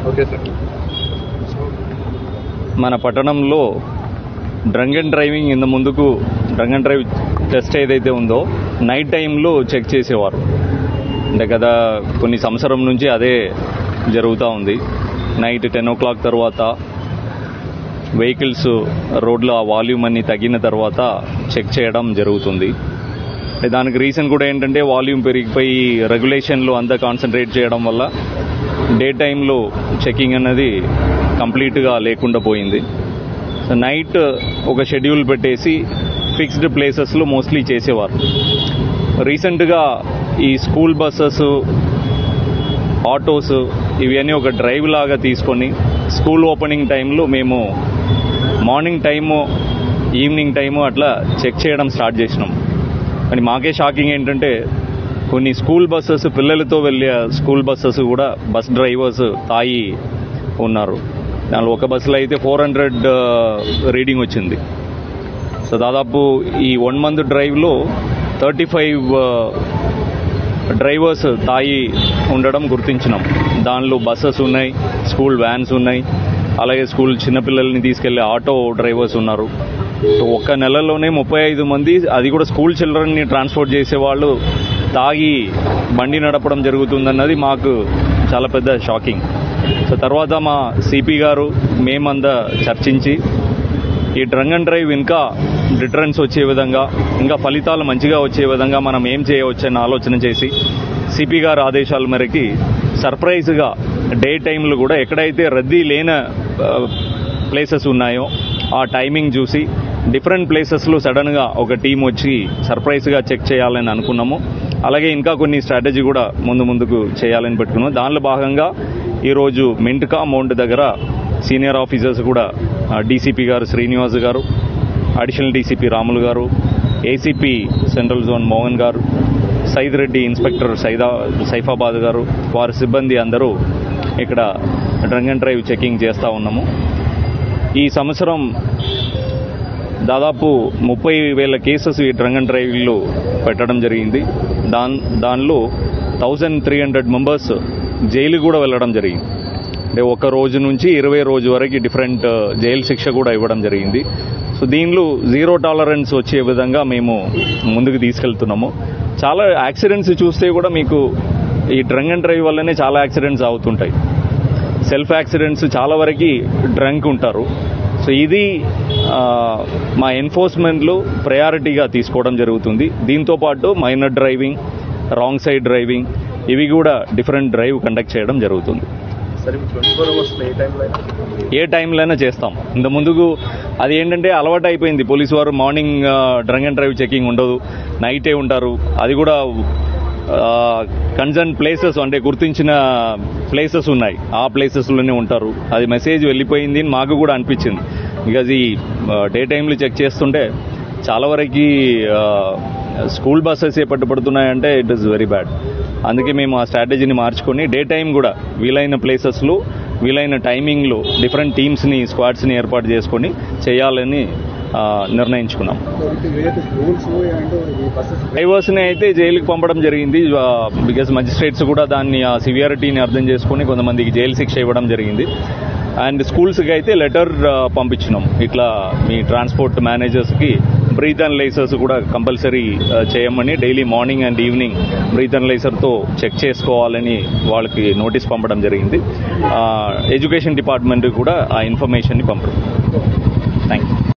Okay sir. మన పట్టణంలో drunk and driving ఇంత ముందుకు డ్రంక్ అండ్ డ్రైవ్ టెస్ట్ ఏదైతే ఉందో నైట్ టైంలో చెక్ చేసేవారు. అంటే గత కొన్ని సంవత్సరం నుంచి అదే జరుగుతూ ఉంది. నైట్ 10 o'clock తర్వాత వెహికల్స్ రోడ్లో ఆ వాల్యూమ్ అన్ని తగ్గిన తర్వాత చెక్ చేయడం జరుగుతుంది. దానికి రీజన్ కూడా ఏంటంటే వాల్యూమ్ పెరిగిపోయి రెగ్యులేషన్లో అంతా కాన్సన్ట్రేట్ చేయడం వల్ల డే టైంలో చెకింగ్ అన్నది కంప్లీట్గా లేకుండా పోయింది. సో నైట్ ఒక షెడ్యూల్ పెట్టేసి ఫిక్స్డ్ ప్లేసెస్లో మోస్ట్లీ చేసేవారు. రీసెంట్గా ఈ స్కూల్ బస్సెస్, ఆటోస్ ఇవన్నీ ఒక డ్రైవ్ లాగా తీసుకొని స్కూల్ ఓపెనింగ్ టైంలో మేము మార్నింగ్ టైము, ఈవినింగ్ టైము అట్లా చెక్ చేయడం స్టార్ట్ చేసినాం. కానీ మాకే షాకింగ్ ఏంటంటే కొన్ని స్కూల్ బస్సెస్, పిల్లలతో వెళ్ళే స్కూల్ బస్సెస్ కూడా బస్ డ్రైవర్స్ తాగి ఉన్నారు. దానిలో ఒక బస్సులో అయితే 400 రీడింగ్ వచ్చింది. సో దాదాపు ఈ 1 month డ్రైవ్లో 35 డ్రైవర్స్ తాగి ఉండడం గుర్తించినాం. దానిలో బస్సెస్ ఉన్నాయి, స్కూల్ వ్యాన్స్ ఉన్నాయి, అలాగే స్కూల్ చిన్నపిల్లల్ని తీసుకెళ్లే ఆటో డ్రైవర్స్ ఉన్నారు. సో ఒక్క నెలలోనే 35 మంది, అది కూడా స్కూల్ చిల్డ్రన్ని ట్రాన్స్పోర్ట్ చేసేవాళ్ళు తాగి బండి నడపడం జరుగుతుందన్నది మాకు చాలా పెద్ద షాకింగ్. సో తర్వాత మా సిపి గారు మేమంతా చర్చించి ఈ డ్రంక్ అండ్ డ్రైవ్ ఇంకా డిటరెన్స్ వచ్చే విధంగా, ఇంకా ఫలితాలు మంచిగా వచ్చే విధంగా మనం ఏం చేయవచ్చని ఆలోచన చేసి సిపి గారు ఆదేశాల మేరకి సర్ప్రైజ్గా డే టైంలో కూడా ఎక్కడైతే రద్దీ లేని ప్లేసెస్ ఉన్నాయో ఆ టైమింగ్ చూసి డిఫరెంట్ ప్లేసెస్లో సడన్గా ఒక టీం వచ్చి సర్ప్రైజ్గా చెక్ చేయాలని అనుకున్నాము. అలాగే ఇంకా కొన్ని స్ట్రాటజీ కూడా ముందుకు చేయాలని పెట్టుకున్నాము. దానిలో భాగంగా ఈరోజు మింట్కా మౌంట్ దగ్గర సీనియర్ ఆఫీసర్స్ కూడా డీసీపీ గారు శ్రీనివాస్ గారు, అడిషనల్ డీసీపీ రాములు గారు, ఏసీపీ సెంట్రల్ జోన్ మోహన్ గారు, సైద్ రెడ్డి ఇన్స్పెక్టర్ సైఫాబాద్ గారు, వారి సిబ్బంది అందరూ ఇక్కడ డ్రంక్ అండ్ డ్రైవ్ చెకింగ్ చేస్తూ ఉన్నాము. ఈ సంవత్సరం దాదాపు 30,000 కేసెస్ ఈ డ్రంక్ అండ్ డ్రైవ్లో పెట్టడం జరిగింది. దానిలో 1300 మెంబర్స్ జైలు కూడా వెళ్ళడం జరిగింది. అంటే 1 రోజు నుంచి 20 రోజు వరకు డిఫరెంట్ జైలు శిక్ష కూడా ఇవ్వడం జరిగింది. సో దీనిలో 0 టాలరెన్స్ వచ్చే విధంగా మేము ముందుకు తీసుకెళ్తున్నాము. చాలా యాక్సిడెంట్స్ చూస్తే కూడా మీకు ఈ డ్రంక్ అండ్ డ్రైవ్ వల్లనే చాలా యాక్సిడెంట్స్ అవుతుంటాయి. సెల్ఫ్ యాక్సిడెంట్స్ చాలా వరకు డ్రంక్ ఉంటారు. సో ఇది మా ఎన్ఫోర్స్మెంట్లో ప్రయారిటీగా తీసుకోవడం జరుగుతుంది. దీంతోపాటు minor driving, wrong side driving ఇవి కూడా డిఫరెంట్ డ్రైవ్ కండక్ట్ చేయడం జరుగుతుంది. ఏ టైంలో చేస్తాం. ఇంత ముందుకు అది ఏంటంటే అలవాటు అయిపోయింది. పోలీసు వారు morning drunk and drive checking ఉండదు, నైటే ఉంటారు. అది కూడా కన్సర్న్ ప్లేసెస్, అంటే గుర్తించిన ప్లేసెస్ ఉన్నాయి, ఆ ప్లేసెస్లోనే ఉంటారు. అది మెసేజ్ వెళ్ళిపోయింది అని మాకు కూడా అనిపించింది. బికాజ్ ఈ డే టైంలో చెక్ చేస్తుంటే చాలా వరకు స్కూల్ బస్సెస్ పట్టుబడుతున్నాయంటే ఇట్ ఈస్ వెరీ బ్యాడ్. అందుకే మేము ఆ స్ట్రాటజీని మార్చుకొని డే టైం కూడా వీలైన ప్లేసెస్లో, వీలైన టైమింగ్లో డిఫరెంట్ టీమ్స్ని, స్క్వాడ్స్ని ఏర్పాటు చేసుకొని చేయాలని నిర్ణయించుకున్నాం. డ్రైవర్స్ని అయితే జైలుకి పంపడం జరిగింది. బికాజ్ మజిస్ట్రేట్స్ కూడా దాన్ని ఆ సివియారిటీని అర్థం చేసుకుని కొంతమందికి జైలు శిక్ష ఇవ్వడం జరిగింది. అండ్ స్కూల్స్కి అయితే లెటర్ పంపించినాం. ఇట్లా మీ ట్రాన్స్పోర్ట్ మేనేజర్స్కి బ్రీత్ అనలైజర్స్ కూడా కంపల్సరీ చేయమని, daily morning and evening breath అనలైజర్తో చెక్ చేసుకోవాలని వాళ్ళకి నోటీస్ పంపడం జరిగింది. ఎడ్యుకేషన్ డిపార్ట్మెంట్ కూడా ఆ ఇన్ఫర్మేషన్ని పంపడం. Thank you.